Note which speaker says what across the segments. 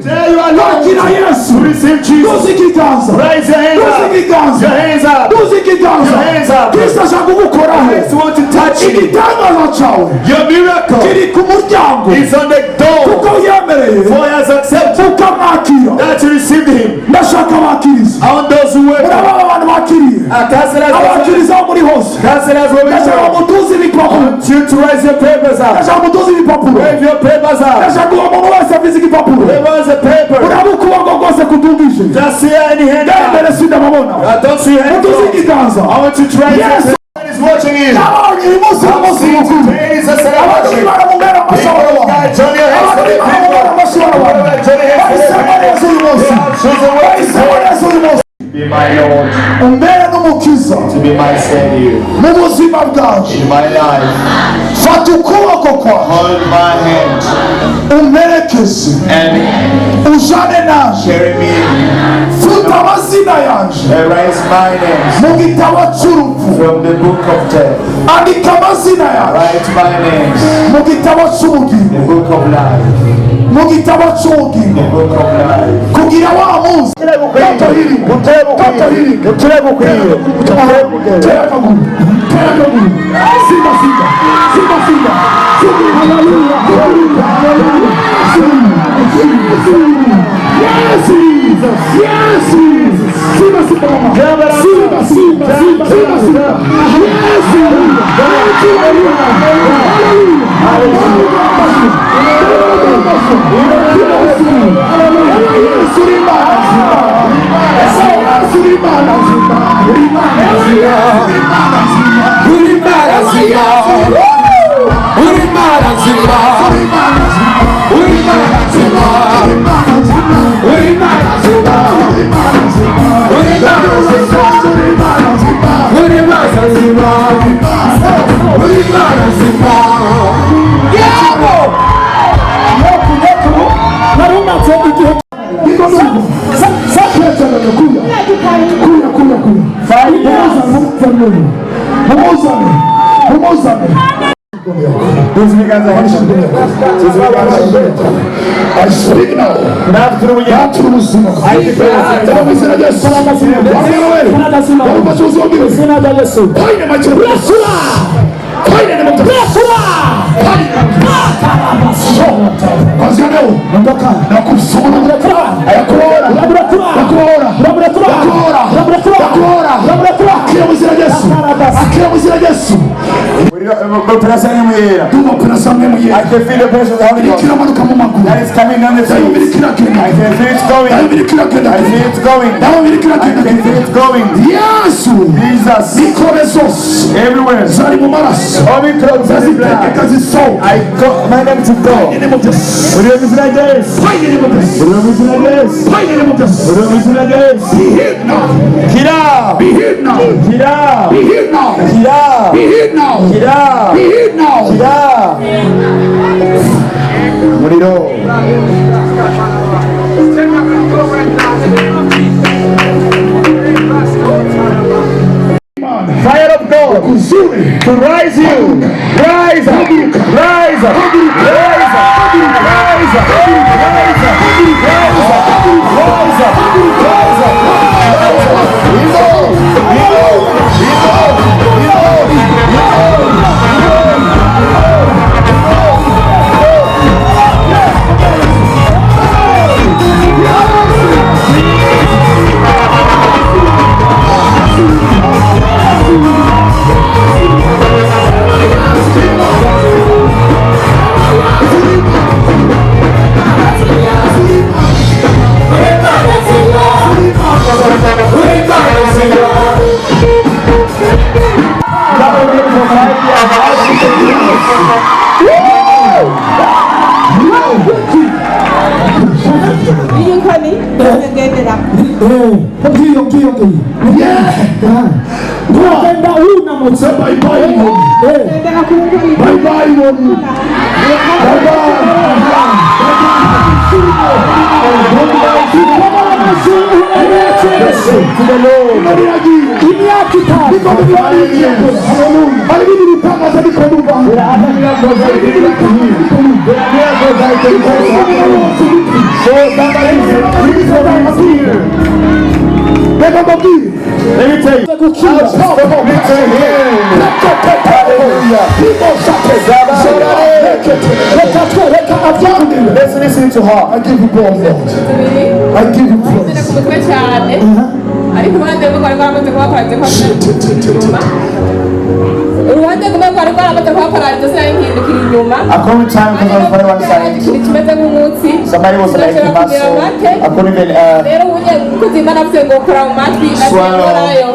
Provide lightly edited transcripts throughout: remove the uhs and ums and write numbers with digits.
Speaker 1: There you are, Lord. To receive Jesus. Raise your hands up. Your hands up. Your hands up. Christ wants to touch you. Your miracle is on the door. For he has accepted that you received him. I want those who were I want you to raise your papers up. Wave your papers up. Wave the paper. Just see any hand up. I don't see any hands. I want you to raise your paper. Is watching you. Today is a celebration. People, God, join your hands for the people. Join your hands for the people. Be my Lord. To be my Savior. In my life. Hold my hand. And carry me. Erase my name from the book of death. Write my name in the book of life. The book of life.
Speaker 2: Yes, Jesus. Yes, Jesus. Simba. I speak now. I declare. I can feel the pressure of the Holy Ghost that is coming on the face. I can feel it going. I feel it going. I can feel it going. Jesus. Everywhere. Omicron. I command them to go. Be healed now. Get up. Be healed now. Get up. Be healed now. Get up. Be healed now. Get up. Be healed now. Get up. Muriro. Fire of God to rise you. Rise up. Rise up. Rise up. Rise up. Rise up. Rise up. Rise up. Rise up. To the Lord.
Speaker 1: imyaka itanu hari ibindi bitangaza bikora mu Rwanda. Reka mbabwire, listen to her. I give you praise, Lord. I give you praise.
Speaker 3: uruhande kumwe kwari kwaramaze kuhaparariza sinahindukira inyuma
Speaker 2: According time because on one side
Speaker 3: ikintu kimeze nk'umutsi
Speaker 2: somebody was like a muscle. According to
Speaker 3: rero unye kuzima navuze ngo ukora mu matwi nakorayo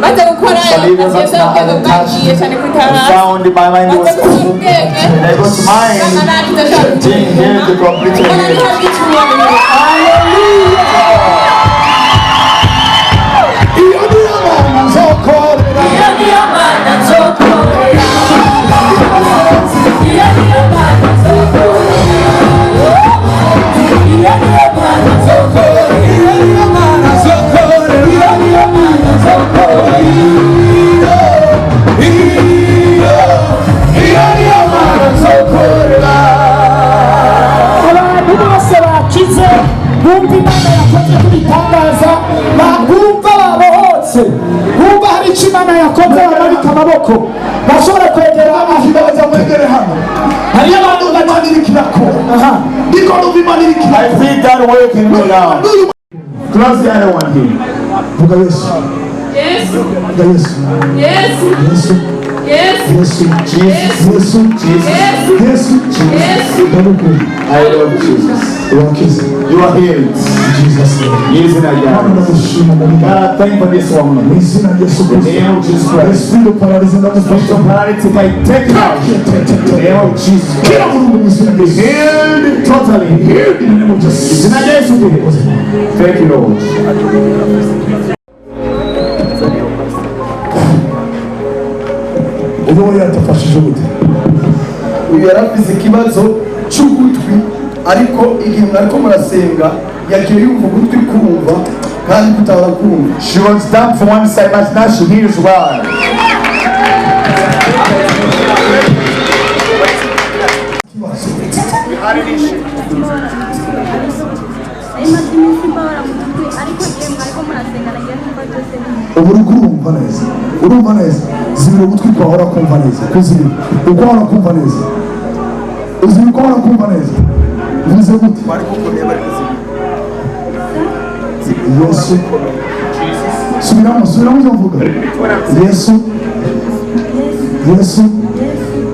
Speaker 3: maze gukorayo nasize ubwenge bwagiye cyane kwitara
Speaker 2: found in my mind was
Speaker 3: maze gukora ubwenge
Speaker 2: and I got mine didn't hear the complete
Speaker 1: bumva Imana yakoze kubitangaza bumva babohotse bumva hari icyo Imana yakoze bamarika amaboko bashobora kwegera ahibaza mwegere hano hariyo abantu Imana iriko irakora ndiko numva Imana iriko irakora.
Speaker 2: I feel that working now. Close the other one here.
Speaker 1: Vuga Yesu.
Speaker 3: Yesu.
Speaker 1: Vuga Yesu.
Speaker 3: Yesu.
Speaker 1: Yesu.
Speaker 3: Yesu.
Speaker 1: Yesu.
Speaker 3: Yesu.
Speaker 1: Yesu. Yesu.
Speaker 3: Yesu.
Speaker 2: I love Jesus. You are healed.
Speaker 1: Jesus name.
Speaker 2: Yes, in God, thank you for this woman. In the name of Jesus Christ. Spirit of paralysis, I take it out. In the name of Jesus. Healed totally. Healed in the name of Jesus. Thank you, Lord.
Speaker 1: ubu yatafashije gute
Speaker 4: uyu yarafize ikibazo cy'ugutwi ariko igihe mwariko murasenga yagiye yumva ugutwi kumva kandi kutabara kumva.
Speaker 2: She was down for one side but now she hears well.
Speaker 1: ubu urumva neza zibira ugutwi kwawe urakumva neza kuzibira uko urakumva neza uzibira uko urakumva neza bivuze gute Yesu subiramo icyo mvuga Yesu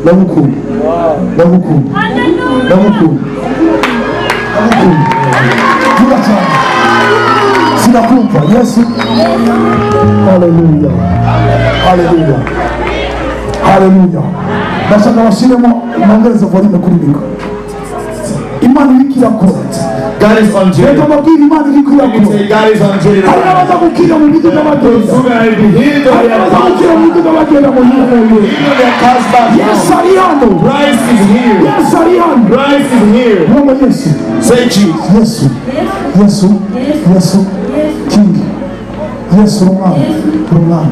Speaker 1: ndamukunda vuga cyane sinakumva Yesu. Haleluya, haleluya, haleluya. Ndashaka bashyiremo mwongereze volume kuri mikoro. Imana iriko irakora.
Speaker 2: God is on duty.
Speaker 1: Reka mbabwire Imana iriko irakora.
Speaker 2: God is on duty.
Speaker 1: Hari abaza gukira mu bigo by'abagenda. Hari abaza gukira mu bigo by'abagenda mu hino. Yesu ari hano.
Speaker 2: Christ is here.
Speaker 1: Yesu ari hano.
Speaker 2: Christ is here.
Speaker 1: Mwamba Yesu.
Speaker 2: Say Jesus.
Speaker 1: Yesu. King. Yesu rumwana.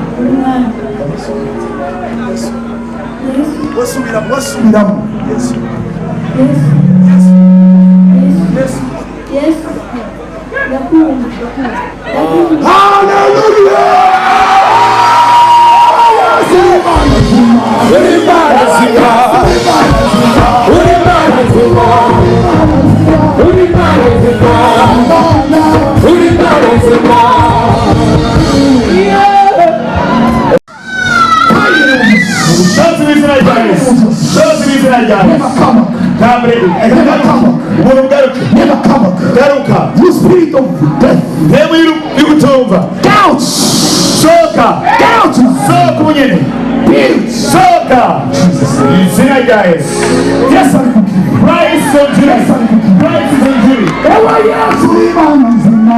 Speaker 1: Wasubiramo. Yesu. You spirit of death. Doubt.
Speaker 2: Soka. Kunyene. Soka. Izina rya Yesu.
Speaker 1: Yes, I can give.
Speaker 2: Christ on duty. Christ is on duty.
Speaker 1: Ewa Yesu Imana nzima.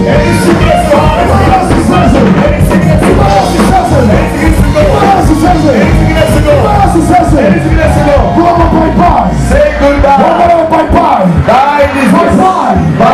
Speaker 2: Yes.
Speaker 1: Bye bye.
Speaker 2: Die in this
Speaker 1: Bye bye.
Speaker 2: Bye.